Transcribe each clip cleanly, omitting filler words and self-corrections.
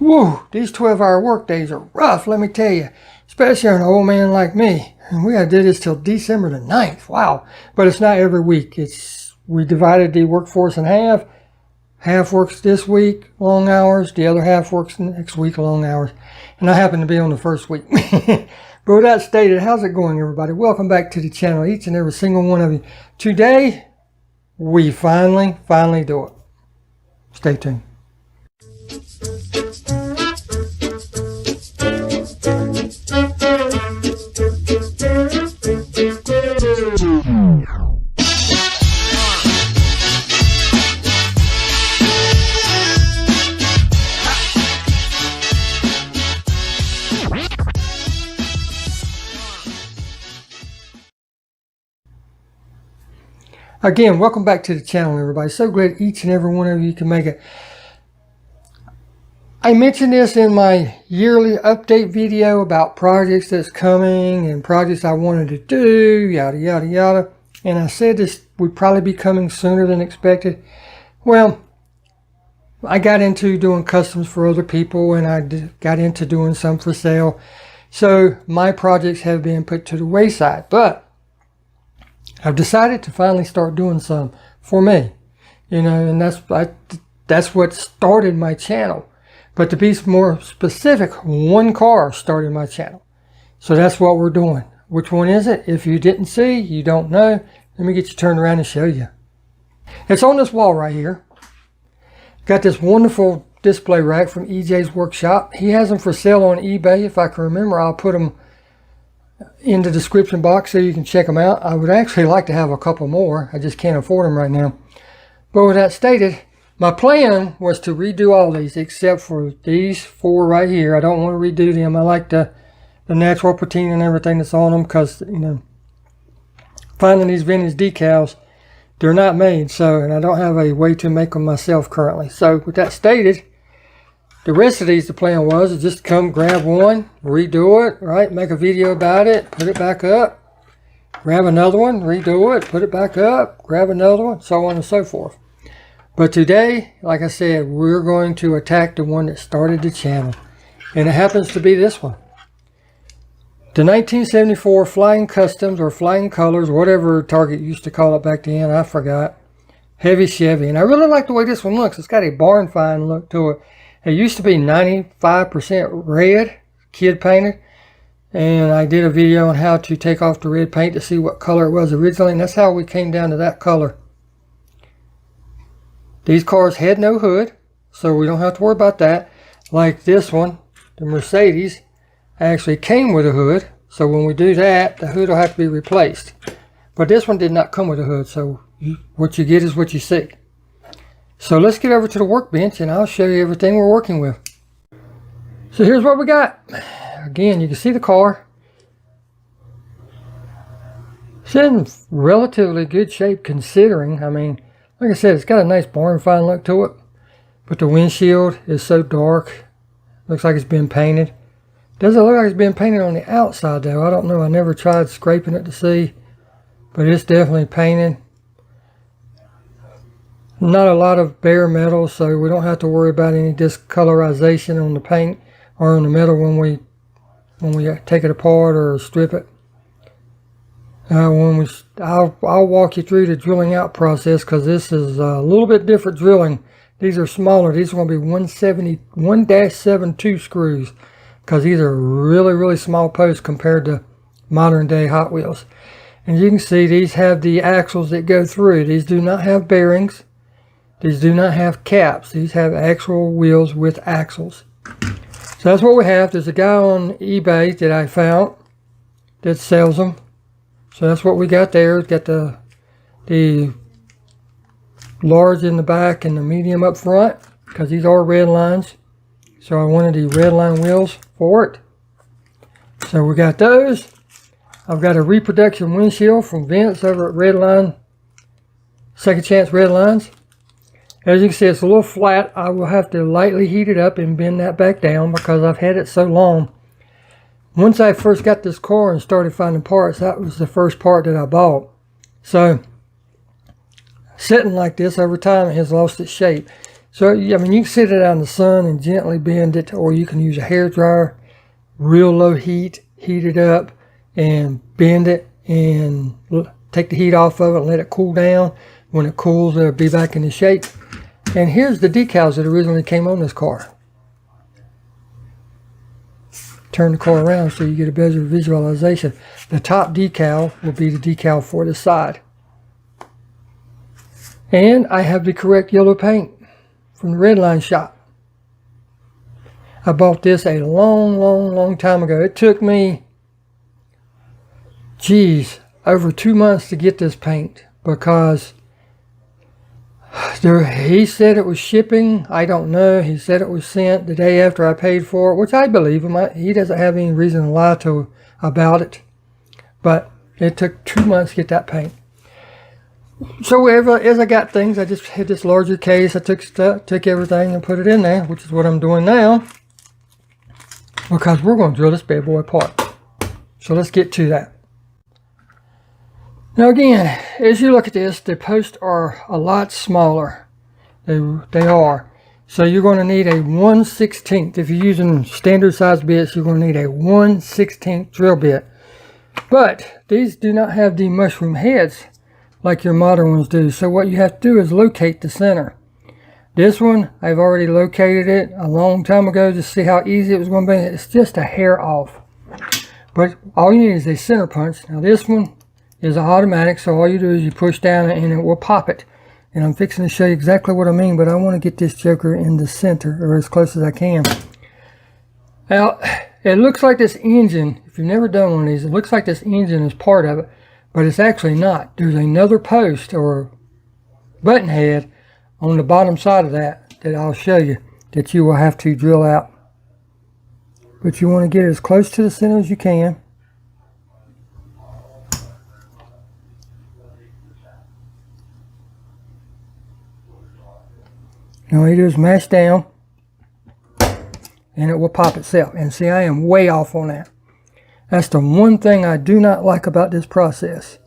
Woo, these 12-hour work days are rough, let me tell you. Especially on an old man like me. And we gotta do this till December the 9th. Wow. But it's not every week. We divided the workforce in half. Half works this week, long hours. The other half works next week, long hours. And I happen to be on the first week. But with that stated, how's it going, everybody? Welcome back to the channel, each and every single one of you. Today, we finally do it. Stay tuned. Again, welcome back to the channel, everybody. So glad each and every one of you can make it. I mentioned this in my yearly update video about projects that's coming and projects I wanted to do, yada, yada, yada. And I said this would probably be coming sooner than expected. Well, I got into doing customs for other people, and I got into doing some for sale. So my projects have been put to the wayside. But I've decided to finally start doing some for me, you know, and that's what started my channel. But to be more specific, one car started my channel. So that's what we're doing. Which one is it? If you didn't see, you don't know, let me get you turned around and show you. It's on this wall right here. Got this wonderful display rack from EJ's Workshop. He has them for sale on eBay. If I can remember, I'll put them in the description box so you can check them out. I would actually like to have a couple more. I just can't afford them right now. But with that stated, my plan was to redo all these except for these four right here. I don't want to redo them. I like the natural patina and everything that's on them because, you know, finding these vintage decals, they're not made. So, and I don't have a way to make them myself currently. So with that stated, the rest of these, the plan was to just come grab one, redo it, right? Make a video about it, put it back up, grab another one, redo it, put it back up, grab another one, so on and so forth. But today, like I said, we're going to attack the one that started the channel. And it happens to be this one. The 1974 Flying Customs or Flying Colors, whatever Target used to call it back then, I forgot. Heavy Chevy. And I really like the way this one looks. It's got a barn find look to it. It used to be 95% red, kid painted, and I did a video on how to take off the red paint to see what color it was originally, and that's how we came down to that color. These cars had no hood, so we don't have to worry about that. Like this one, the Mercedes, actually came with a hood, so when we do that, the hood will have to be replaced. But this one did not come with a hood, so what you get is what you see. So let's get over to the workbench and I'll show you everything we're working with. So here's what we got. Again, you can see the car. It's in relatively good shape considering. I mean, like I said, it's got a nice barn find look to it. But the windshield is so dark. Looks like it's been painted. Doesn't look like it's been painted on the outside though. I don't know. I never tried scraping it to see. But it's definitely painted. Not a lot of bare metal, so we don't have to worry about any discolorization on the paint or on the metal when we take it apart or strip it. I'll walk you through the drilling out process because this is a little bit different drilling. These are smaller. These are going to be 1-72 screws because these are really small posts compared to modern day Hot Wheels. And you can see these have the axles that go through. These do not have bearings. These do not have caps. These have actual wheels with axles. So that's what we have. There's a guy on eBay that I found that sells them. So that's what we got there. We've got the large in the back and the medium up front because these are red lines. So I wanted the red line wheels for it. So we got those. I've got a reproduction windshield from Vince over at Redline, Second Chance Redlines. As you can see, it's a little flat. I will have to lightly heat it up and bend that back down because I've had it so long. Once I first got this car and started finding parts, that was the first part that I bought. So, sitting like this over time, it has lost its shape. So, I mean, you can sit it out in the sun and gently bend it, or you can use a hair dryer, real low heat, heat it up and bend it and take the heat off of it and let it cool down. When it cools, it'll be back in the shape. And here's the decals that originally came on this car. Turn the car around so you get a better visualization. The top decal will be the decal for the side. And I have the correct yellow paint from the Redline shop. I bought this a long time ago. It took me, geez, over 2 months to get this paint because he said it was shipping. I don't know. He said it was sent the day after I paid for it, which I believe him. He doesn't have any reason to lie about it. But it took 2 months to get that paint. So as I got things, I just had this larger case. I took everything and put it in there, which is what I'm doing now, because we're going to drill this bad boy apart. So let's get to that. Now again, as you look at this, the posts are a lot smaller. They are. So you're going to need a 1/16. If you're using standard size bits, you're going to need a 1/16 drill bit. But these do not have the mushroom heads like your modern ones do. So what you have to do is locate the center. This one, I've already located it a long time ago to see how easy it was going to be. It's just a hair off. But all you need is a center punch. Now this one is automatic, so all you do is you push down and it will pop it. And I'm fixing to show you exactly what I mean, but I want to get this joker in the center, or as close as I can. Now, it looks like this engine, if you've never done one of these, it looks like this engine is part of it, but it's actually not. There's another post or button head on the bottom side of that I'll show you that you will have to drill out. But you want to get as close to the center as you can. Now all you do is mash down and it will pop itself. And see, I am way off on that. That's the one thing I do not like about this process.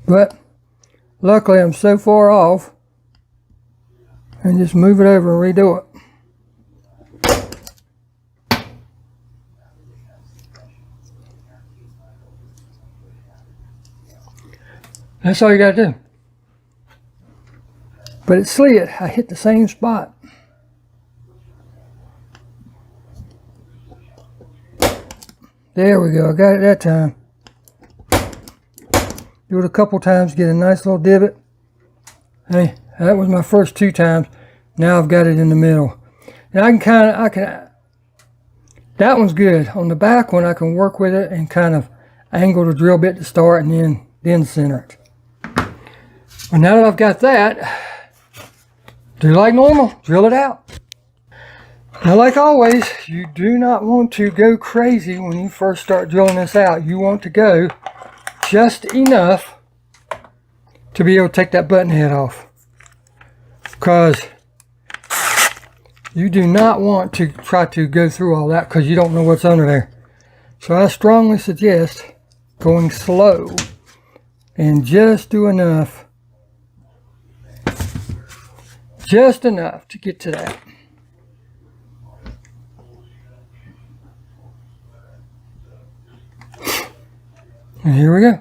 But luckily I'm so far off, and just move it over and redo it. That's all you got to do. But it slid. I hit the same spot. There we go. I got it that time. Do it a couple times, get a nice little divot. Hey, that was my first 2 times. Now I've got it in the middle. And that one's good. On the back one, I can work with it and kind of angle the drill bit to start and then center it. Well, now that I've got that, do like normal, drill it out. Now, like always, you do not want to go crazy when you first start drilling this out. You want to go just enough to be able to take that button head off, because you do not want to try to go through all that because you don't know what's under there. So I strongly suggest going slow and just do enough, just enough to get to that. And here we go.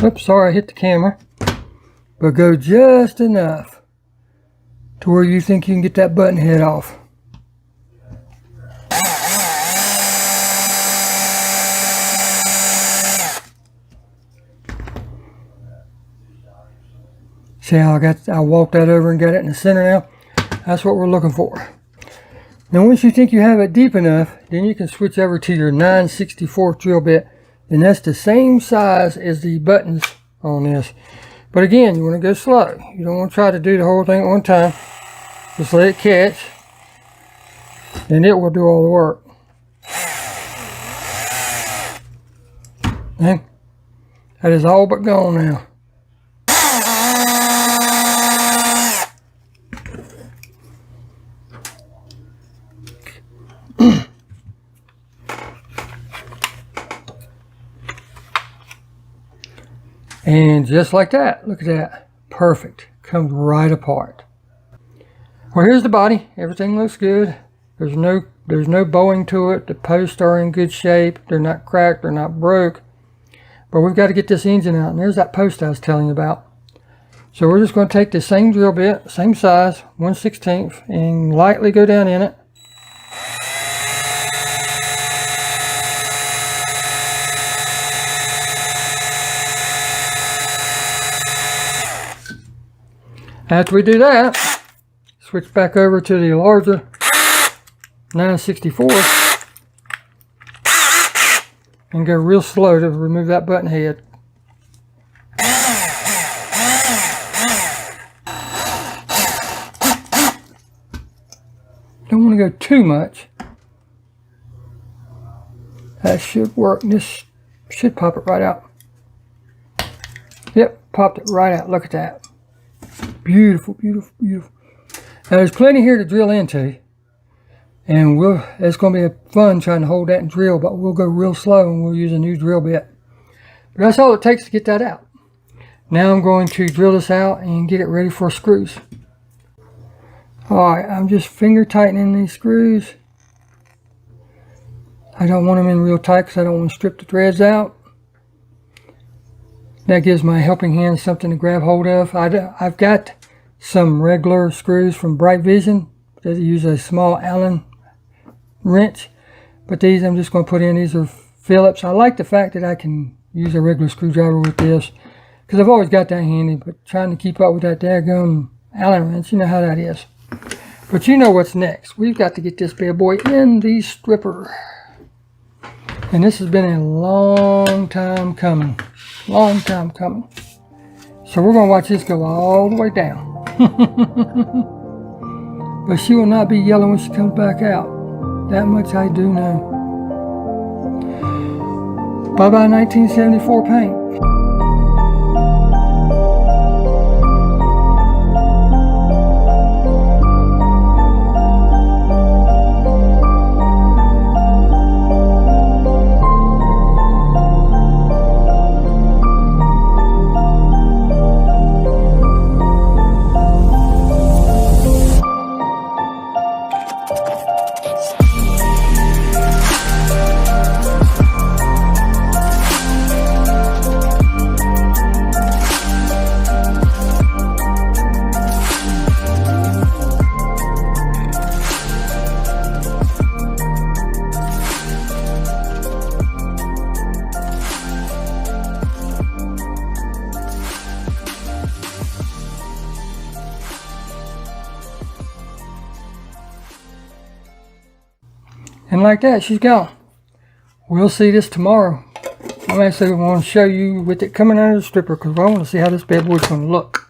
Oops, sorry I hit the camera. But go just enough to where you think you can get that button head off. See how I walked that over and got it in the center now? That's what we're looking for. Now once you think you have it deep enough, then you can switch over to your 9/64 drill bit. And that's the same size as the buttons on this. But again, you want to go slow. You don't want to try to do the whole thing at one time. Just let it catch, and it will do all the work. And that is all but gone now. And just like that, look at that, perfect, comes right apart. Well, here's the body. Everything looks good. There's no bowing to it. The posts are in good shape. They're not cracked, they're not broke. But we've got to get this engine out, and there's that post I was telling you about. So we're just going to take the same drill bit, same size, 1/16, and lightly go down in it. After we do that, switch back over to the larger 9/64 and go real slow to remove that button head. Don't want to go too much. That should work. This should pop it right out. Yep, popped it right out. Look at that. Beautiful, beautiful, beautiful. Now there's plenty here to drill into, and it's going to be fun trying to hold that and drill, but we'll go real slow and we'll use a new drill bit. But that's all it takes to get that out. Now I'm going to drill this out and get it ready for screws. Alright, I'm just finger tightening these screws. I don't want them in real tight because I don't want to strip the threads out. That gives my helping hand something to grab hold of. I've got some regular screws from Bright Vision that use a small Allen wrench, but these I'm just going to put in. These are Phillips. I like the fact that I can use a regular screwdriver with this because I've always got that handy, but trying to keep up with that daggum Allen wrench, you know how that is. But you know what's next. We've got to get this bad boy in the stripper. And this has been a long time coming. Long time coming. So we're going to watch this go all the way down. But she will not be yellow when she comes back out. That much I do know. Bye-bye 1974 paint. And like that, she's gone. We'll see this tomorrow. I'm actually going to show you with it coming out of the stripper because I want to see how this bad boy's going to look.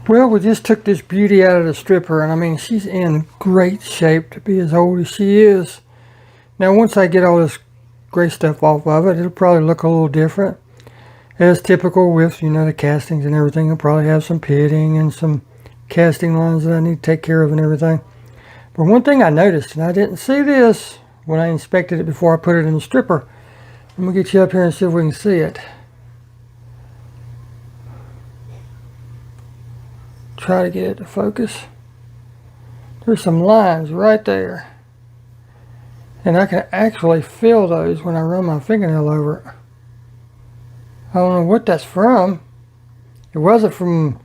Well, we just took this beauty out of the stripper, and I mean, she's in great shape to be as old as she is. Now, once I get all this gray stuff off of it, it'll probably look a little different. As typical with, you know, the castings and everything, I'll probably have some pitting and some casting lines that I need to take care of and everything. But one thing I noticed, and I didn't see this when I inspected it before I put it in the stripper. I'm going to get you up here and see if we can see it. Try to get it to focus. There's some lines right there. And I can actually feel those when I run my fingernail over it. I don't know what that's from. It wasn't from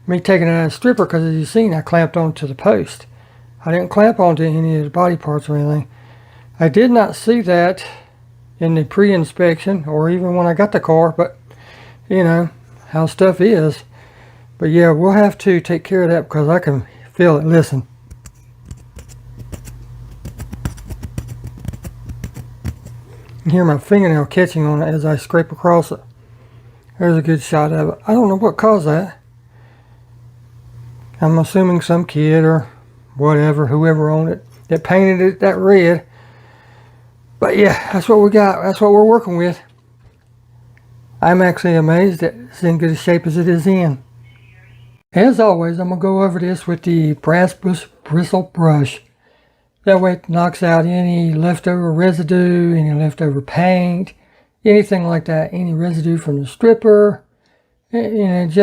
me taking it out of the stripper, because as you've seen, I clamped onto the post. I didn't clamp onto any of the body parts or anything. I did not see that in the pre-inspection or even when I got the car, but you know how stuff is. But yeah, we'll have to take care of that because I can feel it. Listen. You can hear my fingernail catching on it as I scrape across it. There's a good shot of it. I don't know what caused that. I'm assuming some kid or whatever, whoever owned it, that painted it that red. But yeah, that's what we got. That's what we're working with. I'm actually amazed that it's in good shape as it is in. As always, I'm going to go over this with the brass bristle brush. That way it knocks out any leftover residue, any leftover paint, anything like that, any residue from the stripper. And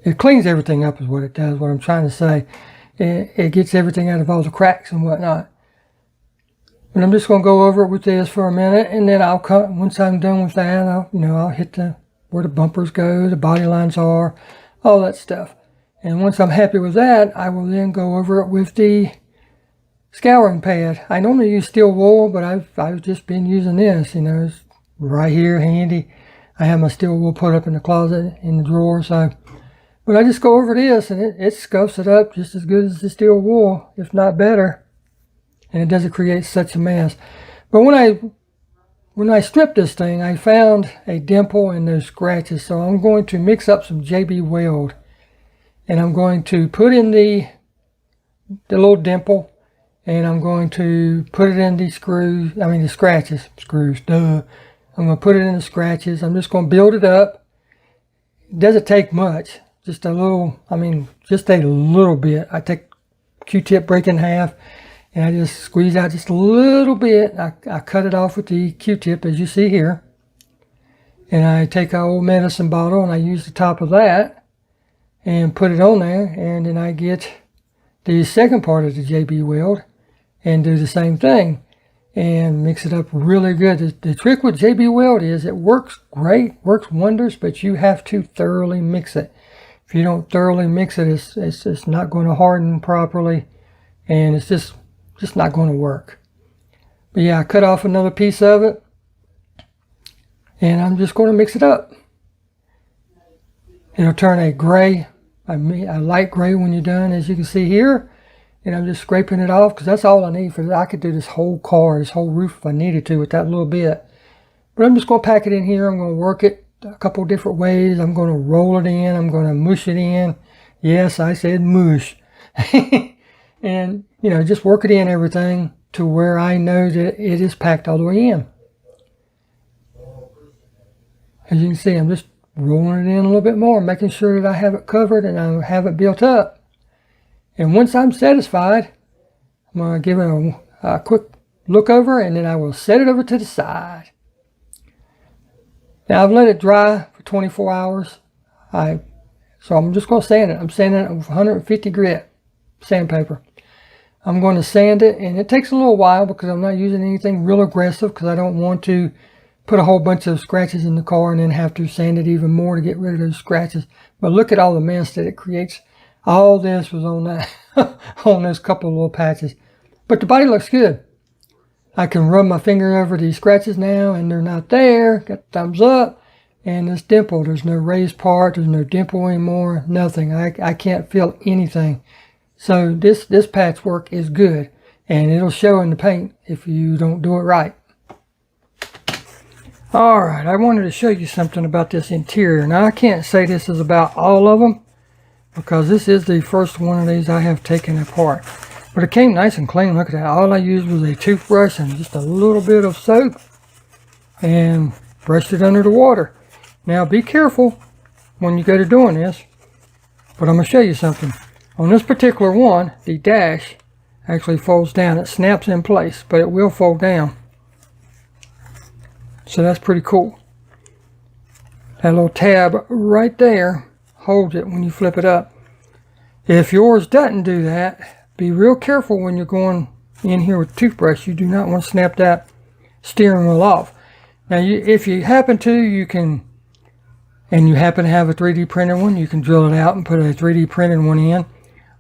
it cleans everything up is what it does, what I'm trying to say. It gets everything out of all the cracks and whatnot. But I'm just going to go over it with this for a minute, and then I'll cut. Once I'm done with that, I'll hit where the bumpers go, the body lines are, all that stuff. And once I'm happy with that, I will then go over it with the scouring pad. I normally use steel wool, but I've just been using this. You know, it's right here, handy. I have my steel wool put up in the closet, in the drawer, so. But I just go over this, and it scuffs it up just as good as the steel wool, if not better. And it doesn't create such a mess. But when I stripped this thing, I found a dimple and those scratches. So I'm going to mix up some JB Weld, and I'm going to put in the little dimple, and I'm going to put it in the screws. I mean the scratches, screws. Duh. I'm going to put it in the scratches. I'm just going to build it up. It doesn't take much. Just a little. I mean, just a little bit. I take Q-tip, break in half. And I just squeeze out just a little bit. I cut it off with the Q-tip, as you see here. And I take an old medicine bottle, and I use the top of that and put it on there. And then I get the second part of the JB Weld and do the same thing and mix it up really good. The trick with JB Weld is it works great, works wonders, but you have to thoroughly mix it. If you don't thoroughly mix it, it's not going to harden properly, and it's just not going to work. But yeah, I cut off another piece of it, and I'm just going to mix it up. It'll turn a gray, a light gray when you're done, as you can see here. And I'm just scraping it off because that's all I need for that. I could do this whole car, this whole roof if I needed to with that little bit. But I'm just going to pack it in here. I'm going to work it a couple different ways. I'm going to roll it in. I'm going to mush it in. Yes, I said mush. And, you know, just work it in everything to where I know that it is packed all the way in. As you can see, I'm just rolling it in a little bit more, making sure that I have it covered and I have it built up. And once I'm satisfied, I'm going to give it a quick look over, and then I will set it over to the side. Now, I've let it dry for 24 hours. So I'm just going to sand it. I'm sanding it with 150 grit sandpaper. I'm going to sand it, and it takes a little while because I'm not using anything real aggressive because I don't want to put a whole bunch of scratches in the car and then have to sand it even more to get rid of those scratches. But look at all the mess that it creates. All this was on that on those couple of little patches. But the body looks good. I can rub my finger over these scratches now, and they're not there. Got the thumbs up. And this dimple, there's no raised part, there's no dimple anymore, nothing. I can't feel anything. So this patchwork is good, and it'll show in the paint if you don't do it right. Alright, I wanted to show you something about this interior. Now I can't say this is about all of them, because this is the first one of these I have taken apart. But it came nice and clean. Look at that. All I used was a toothbrush and just a little bit of soap and brushed it under the water. Now be careful when you go to doing this, but I'm going to show you something. On this particular one, the dash actually folds down. It snaps in place, but it will fold down. So that's pretty cool. That little tab right there holds it when you flip it up. If yours doesn't do that, be real careful when you're going in here with a toothbrush. You do not want to snap that steering wheel off. Now if you happen to, you can, and you happen to have a 3D printed one, you can drill it out and put a 3D printed one in.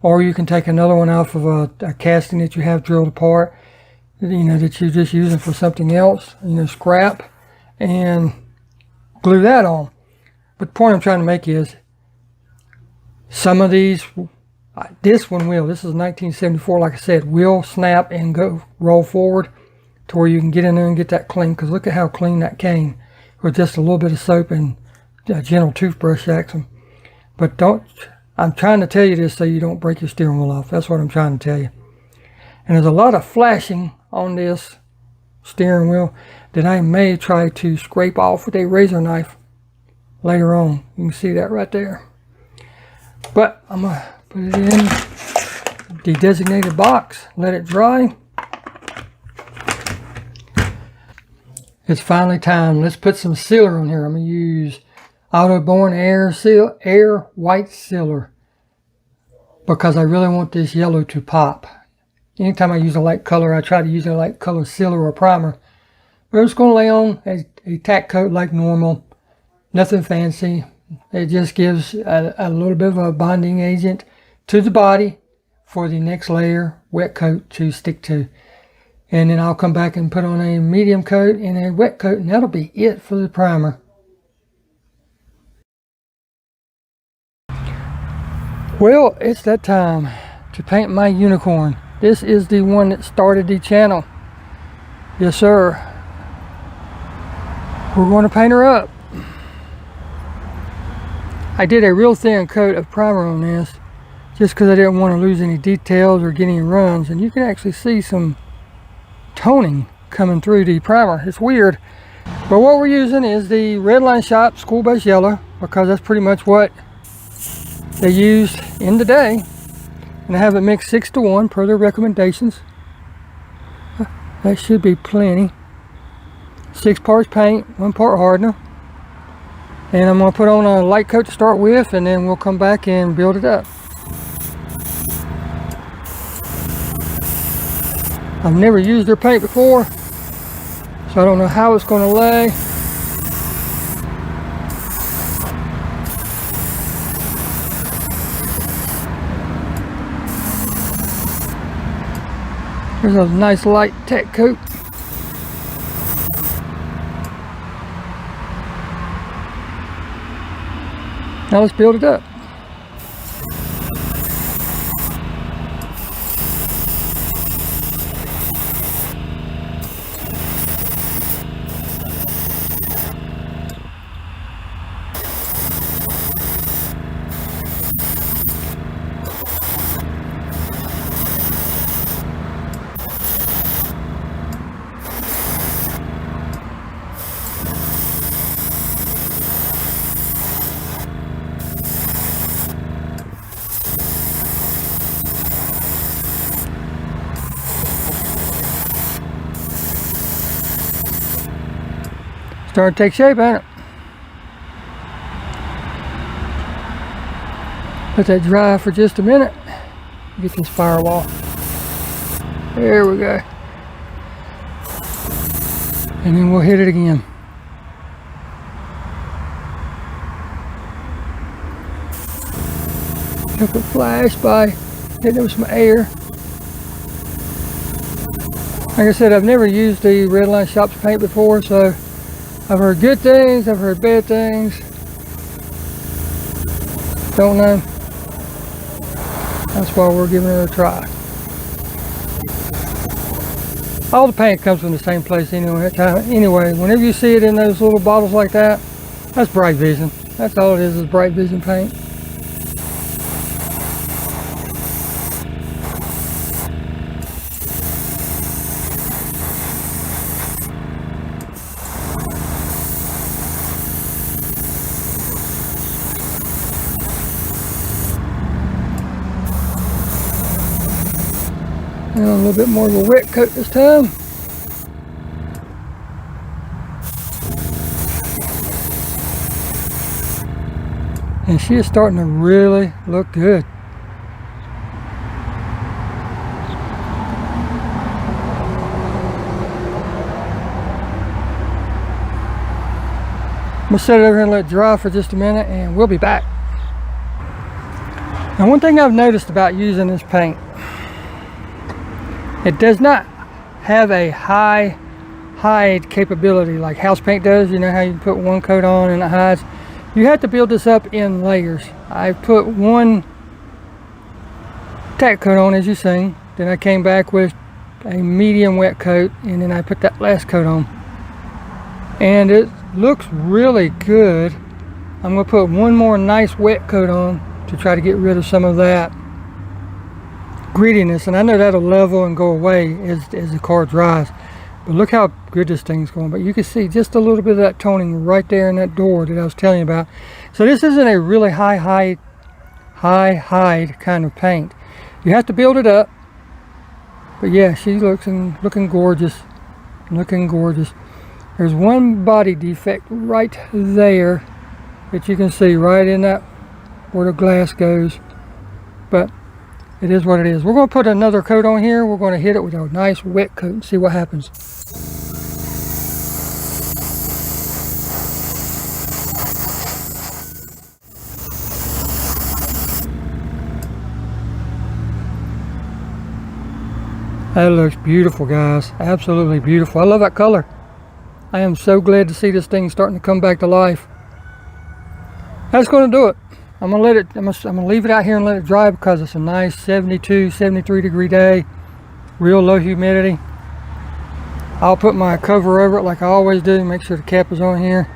Or you can take another one off of a casting that you have drilled apart, you know, that you're just using for something else, you know, scrap, and glue that on. But the point I'm trying to make is, some of these, this one will, this is 1974, like I said, will snap and go roll forward to where you can get in there and get that clean. Because look at how clean that came with just a little bit of soap and a gentle toothbrush action. But don't, I'm trying to tell you this so you don't break your steering wheel off. That's what I'm trying to tell you. And there's a lot of flashing on this steering wheel that I may try to scrape off with a razor knife later on. You can see that right there. But I'm going to put it in the designated box, let it dry. It's finally time. Let's put some sealer on here. I'm going to use Autoborn Air White Sealer, because I really want this yellow to pop. Anytime I use a light color, I try to use a light color sealer or primer. We're just going to lay on a tack coat like normal. Nothing fancy. It just gives a little bit of a bonding agent to the body for the next layer wet coat to stick to. And then I'll come back and put on a medium coat and a wet coat, and that'll be it for the primer. Well, it's that time to paint my unicorn. This is the one that started the channel. Yes, sir. We're going to paint her up. I did a real thin coat of primer on this just because I didn't want to lose any details or get any runs. And you can actually see some toning coming through the primer. It's weird. But what we're using is the Redline Shop School Base Yellow, because that's pretty much what they used in the day. And I have it mixed 6:1 per their recommendations. That should be plenty. 6 parts paint, 1 part hardener. And I'm going to put on a light coat to start with, and then we'll come back and build it up. I've never used their paint before, so I don't know how it's going to lay. There's a nice light tack coat. Now let's build it up. Starting to take shape, ain't it? Let that dry for just a minute. Get this firewall. There we go. And then we'll hit it again. Took a flash by hitting it with some air. Like I said, I've never used the Redline Shop's paint before, so I've heard good things, I've heard bad things. Don't know. That's why we're giving it a try. All the paint comes from the same place anyway. Whenever you see it in those little bottles like that, that's Bright Vision. That's all it is Bright Vision paint. And a little bit more of a wet coat this time. And she is starting to really look good. I'm going to set it over here and let it dry for just a minute, and we'll be back. Now, one thing I've noticed about using this paint, it does not have a high hide capability like house paint does. You know how you put one coat on and it hides? You have to build this up in layers. I put one tack coat on, as you seen. Then I came back with a medium wet coat, and then I put that last coat on. And it looks really good. I'm going to put one more nice wet coat on to try to get rid of some of that grittiness, and I know that'll level and go away as the car dries. But look how good this thing's going. But you can see just a little bit of that toning right there in that door that I was telling you about. So this isn't a really high hide kind of paint. You have to build it up. But yeah, she's looking gorgeous. Looking gorgeous. There's one body defect right there that you can see right in that where the glass goes. But it is what it is. We're going to put another coat on here. We're going to hit it with a nice wet coat and see what happens. That looks beautiful, guys. Absolutely beautiful. I love that color. I am so glad to see this thing starting to come back to life. That's going to do it. I'm gonna leave it out here and let it dry because it's a nice 72, 73 degree day, real low humidity. I'll put my cover over it like I always do. Make sure the cap is on here.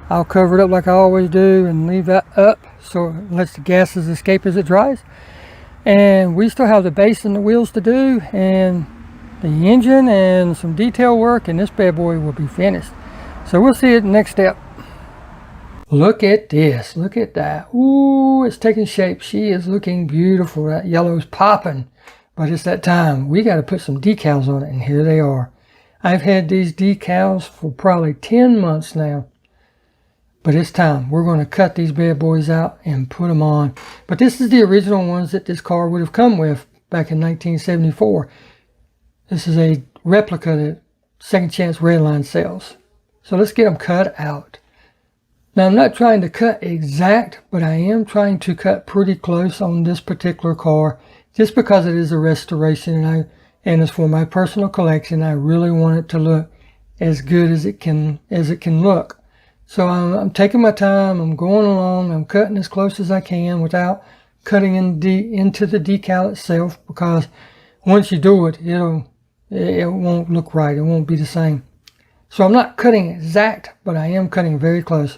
I'll cover it up like I always do and leave that up so it lets the gases escape as it dries. And we still have the base and the wheels to do, and the engine and some detail work, and this bad boy will be finished. So we'll see it next step. Look at this. Look at that. Ooh, it's taking shape. She is looking beautiful. That yellow's popping. But it's that time. We got to put some decals on it, and here they are. I've had these decals for probably 10 months now. But it's time. We're going to cut these bad boys out and put them on. But this is the original ones that this car would have come with back in 1974. This is a replica that Second Chance Redline sells. So let's get them cut out. Now, I'm not trying to cut exact, but I am trying to cut pretty close on this particular car, just because it is a restoration and it's for my personal collection. I really want it to look as good as it can look. So I'm taking my time. I'm going along. I'm cutting as close as I can without cutting into the decal itself, because once you do it, it won't look right. It won't be the same. So I'm not cutting exact, but I am cutting very close.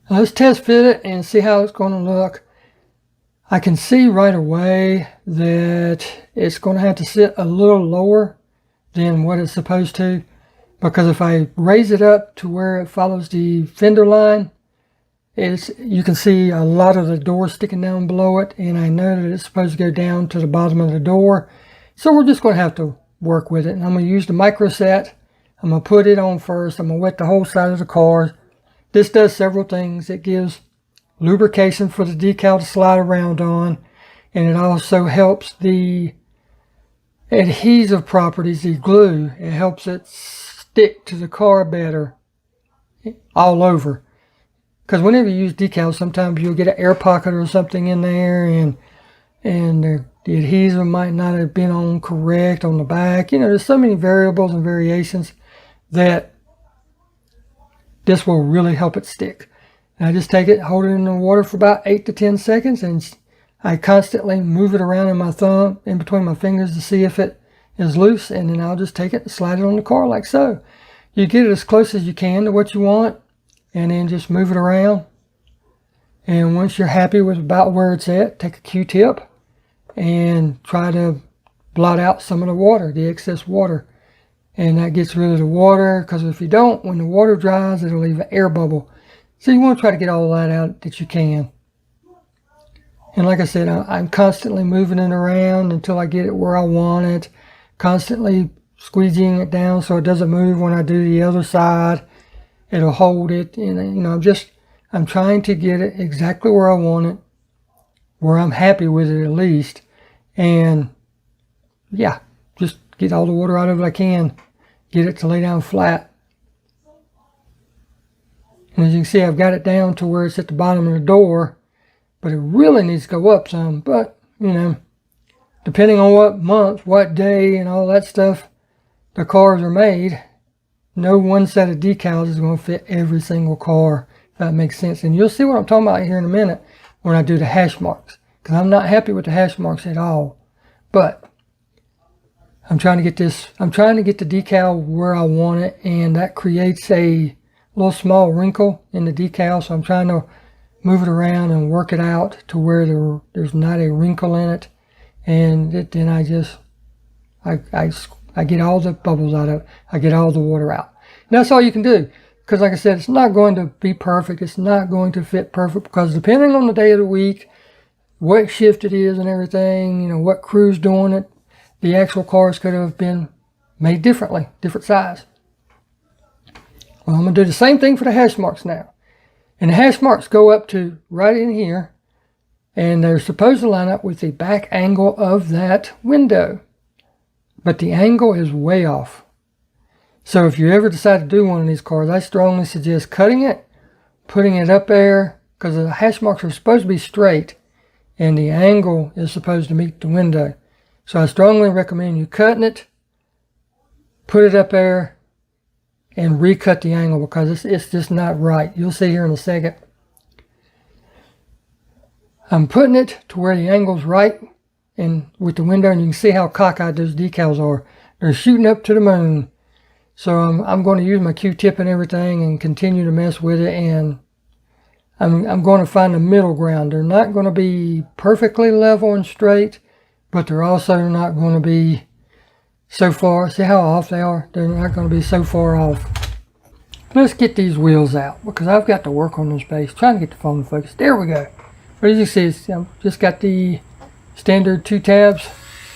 Let's test fit it and see how it's going to look. I can see right away that it's going to have to sit a little lower than what it's supposed to, because if I raise it up to where it follows the fender line, you can see a lot of the door sticking down below it, and I know that it's supposed to go down to the bottom of the door. So we're just going to have to work with it. And I'm going to use the micro set. I'm going to put it on first. I'm going to wet the whole side of the car. This does several things. It gives lubrication for the decal to slide around on, and it also helps the adhesive properties, the glue. It helps it stick to the car better all over. Because whenever you use decals, sometimes you'll get an air pocket or something in there, and the adhesive might not have been on correct on the back. You know, there's so many variables and variations that this will really help it stick. And I just take it, hold it in the water for about 8 to 10 seconds, and I constantly move it around in my thumb, in between my fingers, to see if is loose, and then I'll just take it and slide it on the car like so. You get it as close as you can to what you want, and then just move it around. And once you're happy with about where it's at, take a Q-tip and try to blot out some of the water, the excess water. And that gets rid of the water, because if you don't, when the water dries, it'll leave an air bubble. So you want to try to get all that out that you can. And like I said, I'm constantly moving it around until I get it where I want it. Constantly squeegeeing it down so it doesn't move when I do the other side. It'll hold it. And, you know, I'm trying to get it exactly where I want it, where I'm happy with it at least. And yeah, just get all the water out of it I can. Get it to lay down flat. And as you can see, I've got it down to where it's at the bottom of the door, but it really needs to go up some. But, you know, depending on what month, what day, and all that stuff the cars are made, no one set of decals is going to fit every single car, if that makes sense. And you'll see what I'm talking about here in a minute when I do the hash marks, because I'm not happy with the hash marks at all. But I'm trying to get the decal where I want it, and that creates a little small wrinkle in the decal. So I'm trying to move it around and work it out to where there's not a wrinkle in it. And then I get all the bubbles out of it. I get all the water out. And that's all you can do. Because like I said, it's not going to be perfect. It's not going to fit perfect, because depending on the day of the week, what shift it is and everything, you know, what crew's doing it, the actual cars could have been made differently, different size. Well, I'm going to do the same thing for the hash marks now. And the hash marks go up to right in here, and they're supposed to line up with the back angle of that window. But the angle is way off. So if you ever decide to do one of these cars, I strongly suggest cutting it, putting it up there, because the hash marks are supposed to be straight, and the angle is supposed to meet the window. So I strongly recommend you cutting it, put it up there, and recut the angle, because it's just not right. You'll see here in a second. I'm putting it to where the angle's right and with the window, and you can see how cockeyed those decals are. They're shooting up to the moon. So I'm going to use my Q-tip and everything and continue to mess with it, and I'm going to find the middle ground. They're not going to be perfectly level and straight, but they're also not going to be so far. See how off they are? They're not going to be so far off. Let's get these wheels out, because I've got to work on this base. Trying to get the phone to focus. There we go. But as you see, I've just got the standard 2 tabs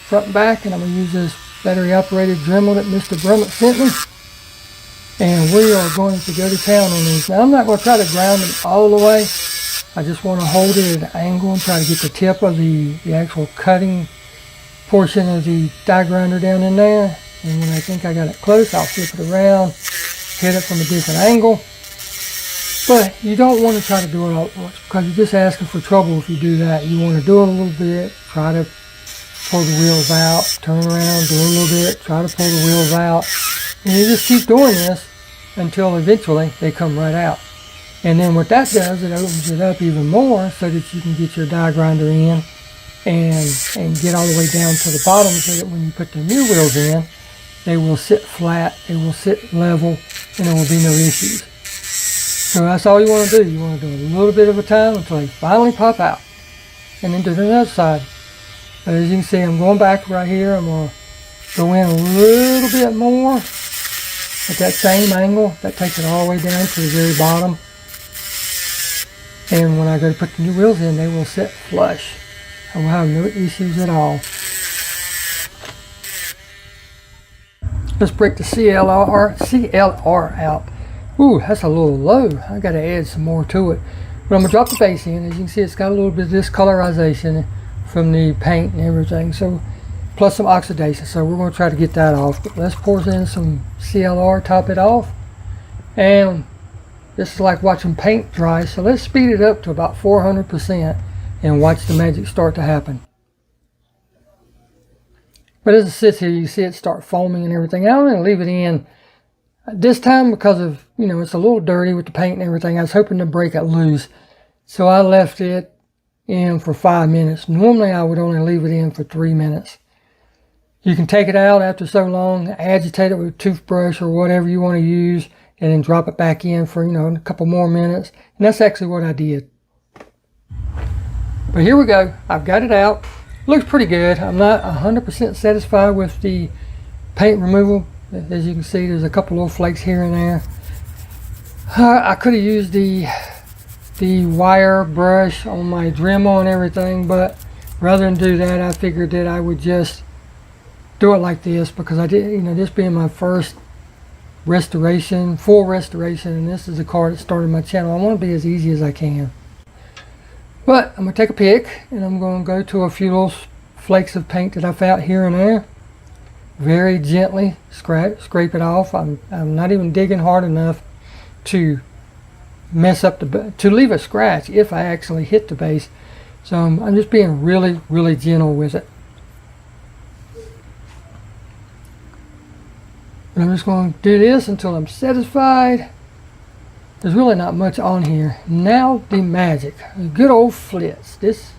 front and back, and I'm going to use this battery operated Dremel that Mr. Brummett sent me. And we are going to go to town on these. Now, I'm not going to try to ground them all the way. I just want to hold it at an angle and try to get the tip of the actual cutting portion of the die grinder down in there. And when I think I got it close, I'll flip it around, hit it from a different angle. But you don't want to try to do it all at once, because you're just asking for trouble if you do that. You want to do it a little bit, try to pull the wheels out, turn around, do a little bit, try to pull the wheels out. And you just keep doing this until eventually they come right out. And then what that does, it opens it up even more so that you can get your die grinder in and get all the way down to the bottom, so that when you put the new wheels in, they will sit flat, they will sit level, and there will be no issues. So that's all you want to do. You want to do a little bit of a time until they finally pop out. And then do the other side. But as you can see, I'm going back right here. I'm going to go in a little bit more at that same angle. That takes it all the way down to the very bottom. And when I go to put the new wheels in, they will sit flush. I will have no issues at all. Let's break the CLR out. Ooh, that's a little low. I got to add some more to it. But I'm going to drop the base in. As you can see, it's got a little bit of discolorization from the paint and everything. So, plus some oxidation. So we're going to try to get that off. But let's pour in some CLR, top it off. And this is like watching paint dry. So let's speed it up to about 400% and watch the magic start to happen. But as it sits here, you see it start foaming and everything. I'm going to leave it in this time because of, you know, it's a little dirty with the paint and everything. I was hoping to break it loose. So I left it in for 5 minutes. Normally I would only leave it in for 3 minutes. You can take it out after so long, agitate it with a toothbrush or whatever you want to use, and then drop it back in for, you know, a couple more minutes. And that's actually what I did. But here we go. I've got it out. Looks pretty good. I'm not 100% satisfied with the paint removal. As you can see, there's a couple little flakes here and there. I could have used the wire brush on my Dremel and everything, but rather than do that, I figured that I would just do it like this, because I did, you know, this being my first restoration, full restoration, and this is the car that started my channel. I want to be as easy as I can. But I'm going to take a pick and I'm going to go to a few little flakes of paint that I found here and there. Very gently scrape it off. I'm not even digging hard enough to mess up to leave a scratch if I actually hit the base. So I'm just being really, really gentle with it. And I'm just going to do this until I'm satisfied. There's really not much on here. Now the magic, good old Flitz. This,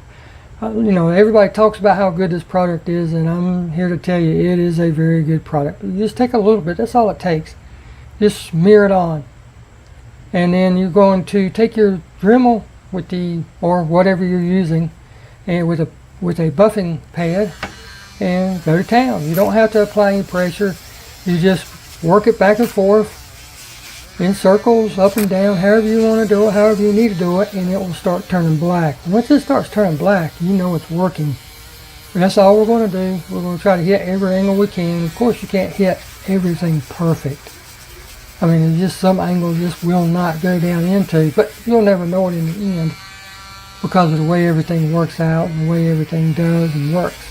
you know, everybody talks about how good this product is, and I'm here to tell you it is a very good product. You just take a little bit. That's all it takes. Just smear it on, and then you're going to take your Dremel with the, or whatever you're using, and with a buffing pad, and go to town. You don't have to apply any pressure. You just work it back and forth in circles, up and down, however you want to do it, however you need to do it, and it will start turning black. Once it starts turning black, you know it's working. And that's all we're going to do. We're going to try to hit every angle we can. Of course, you can't hit everything perfect. I mean, there's just some angles this will not go down into, but you'll never know it in the end because of the way everything works out and the way everything does and works.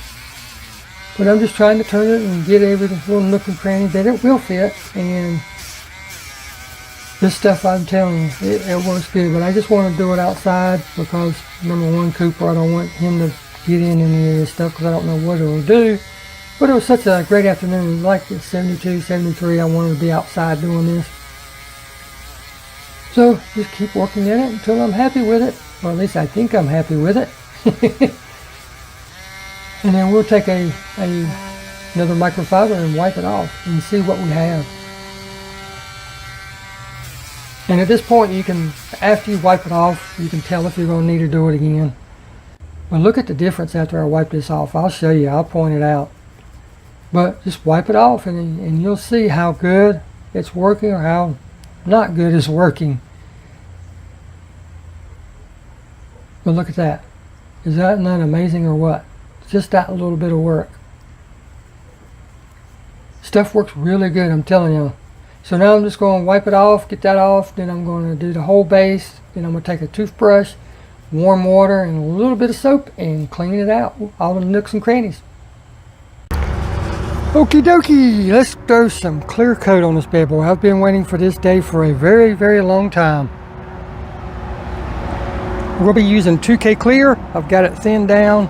But I'm just trying to turn it and get every little nook and cranny that it will fit. And this stuff, I'm telling you, it works good. But I just want to do it outside because, number one, Cooper, I don't want him to get in any of this stuff because I don't know what it'll do. But it was such a great afternoon. Like it's 72, 73, I wanted to be outside doing this. So just keep working at it until I'm happy with it. Or at least I think I'm happy with it. And then we'll take another microfiber and wipe it off and see what we have. And at this point, you can, after you wipe it off, you can tell if you're going to need to do it again. But look at the difference after I wipe this off. I'll show you. I'll point it out. But just wipe it off and you'll see how good it's working or how not good it's working. But look at that. Is that not amazing or what? Just that little bit of work. Stuff works really good, I'm telling you. So now I'm just going to wipe it off, get that off, then I'm going to do the whole base, then I'm going to take a toothbrush, warm water, and a little bit of soap and clean it out, all the nooks and crannies. Okie dokie, let's throw some clear coat on this bad boy. I've been waiting for this day for a very, very long time. We'll be using 2K clear. I've got it thinned down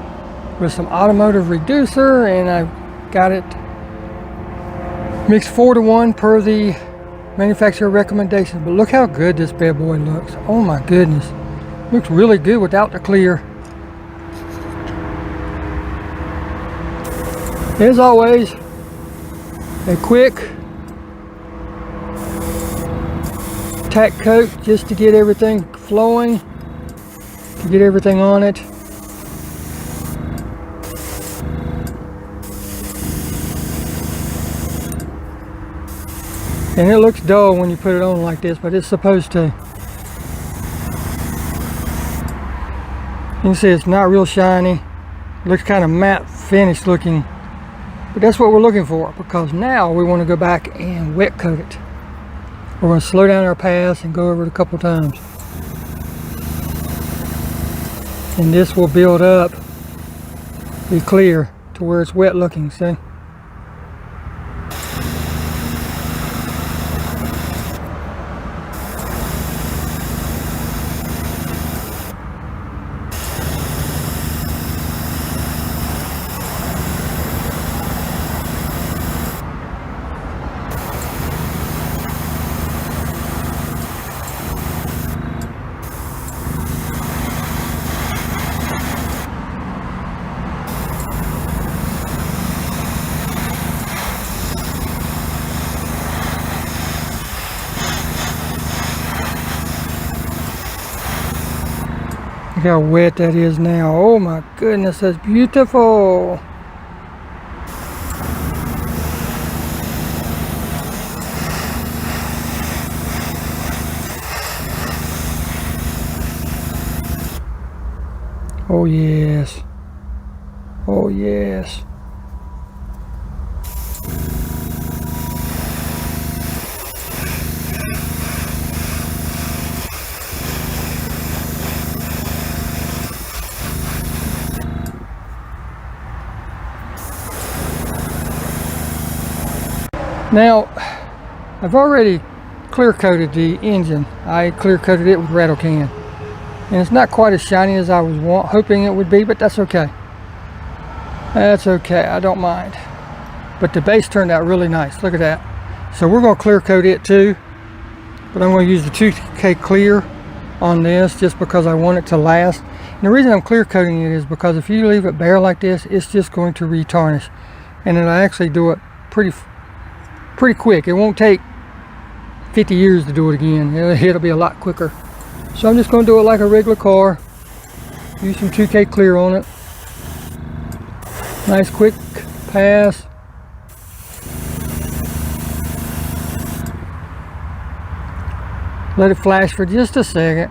with some automotive reducer, and I've got it mixed 4:1 per the manufacturer recommendations. But look how good this bad boy looks. Oh my goodness, looks really good without the clear. As always, a quick tack coat just to get everything flowing, to get everything on it. And it looks dull when you put it on like this, but it's supposed to. You can see it's not real shiny. It looks kind of matte finish looking. But that's what we're looking for, because now we want to go back and wet coat it. We're going to slow down our pass and go over it a couple times. And this will build up, be clear to where it's wet looking, see? Look how wet that is now. Oh my goodness, that's beautiful. Oh yes. Oh yes. Now, I've already clear coated the engine. I clear coated it with rattle can. And it's not quite as shiny as I was hoping it would be, but that's okay. That's okay, I don't mind. But the base turned out really nice, look at that. So we're gonna clear coat it too, but I'm gonna use the 2K clear on this just because I want it to last. And the reason I'm clear coating it is because if you leave it bare like this, it's just going to retarnish. And it'll actually do it pretty quick. It won't take 50 years to do it again. It'll be a lot quicker. So I'm just going to do it like a regular car. Use some 2K clear on it. Nice quick pass. Let it flash for just a second.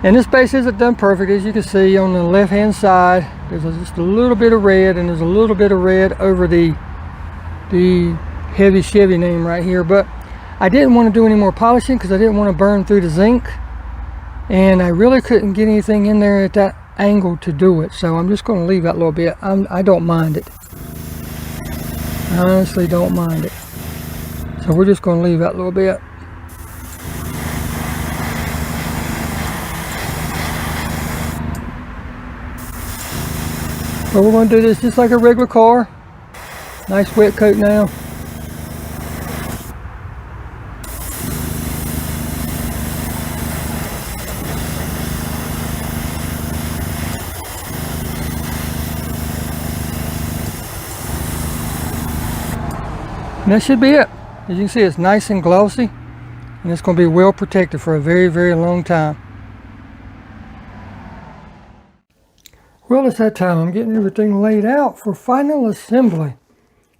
And this base isn't done perfect. As you can see on the left hand side, there's just a little bit of red, and there's a little bit of red over the heavy Chevy name right here. But I didn't want to do any more polishing because I didn't want to burn through the zinc, and I really couldn't get anything in there at that angle to do it. So I'm just going to leave that a little bit. I don't mind it. I honestly don't mind it. So we're just going to leave that a little bit. But we're going to do this just like a regular car. Nice wet coat now. And that should be it. As you can see, it's nice and glossy, and it's going to be well protected for a very, very long time. Well, it's that time. I'm getting everything laid out for final assembly.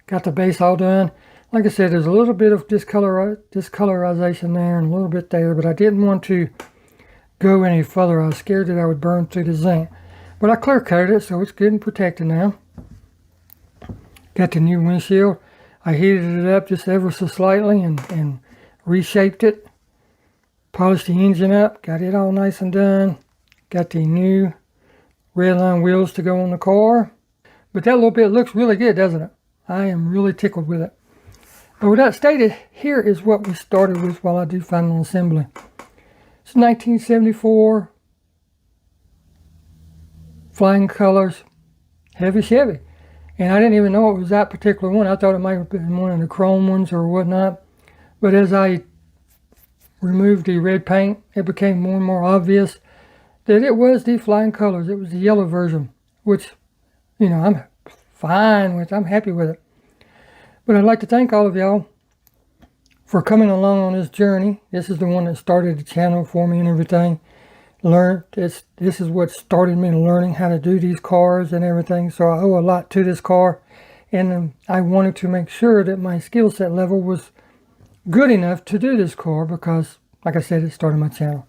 Got the base all done. Like I said, there's a little bit of discolorization there and a little bit there, but I didn't want to go any further. I was scared that I would burn through the zinc. But I clear coated it, so it's good and protected now. Got the new windshield. I heated it up just ever so slightly and reshaped it. Polished the engine up. Got it all nice and done. Got the new red line wheels to go on the car. But that little bit looks really good, doesn't it? I am really tickled with it. But with that stated, here is what we started with while I do final assembly. It's 1974 flying colors heavy Chevy. And I didn't even know it was that particular one. I thought it might have been one of the chrome ones or whatnot. But as I removed the red paint, it became more and more obvious that it was the flying colors. It was the yellow version, which, you know, I'm fine with. I'm happy with it. But I'd like to thank all of y'all for coming along on this journey. This is the one that started the channel for me and everything. This is what started me learning how to do these cars and everything. So I owe a lot to this car. And I wanted to make sure that my skill set level was good enough to do this car because, like I said, it started my channel.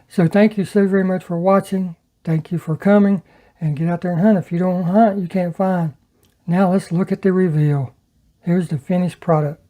So thank you so very much for watching. Thank you for coming. And get out there and hunt. If you don't hunt, you can't find. Now let's look at the reveal. Here's the finished product.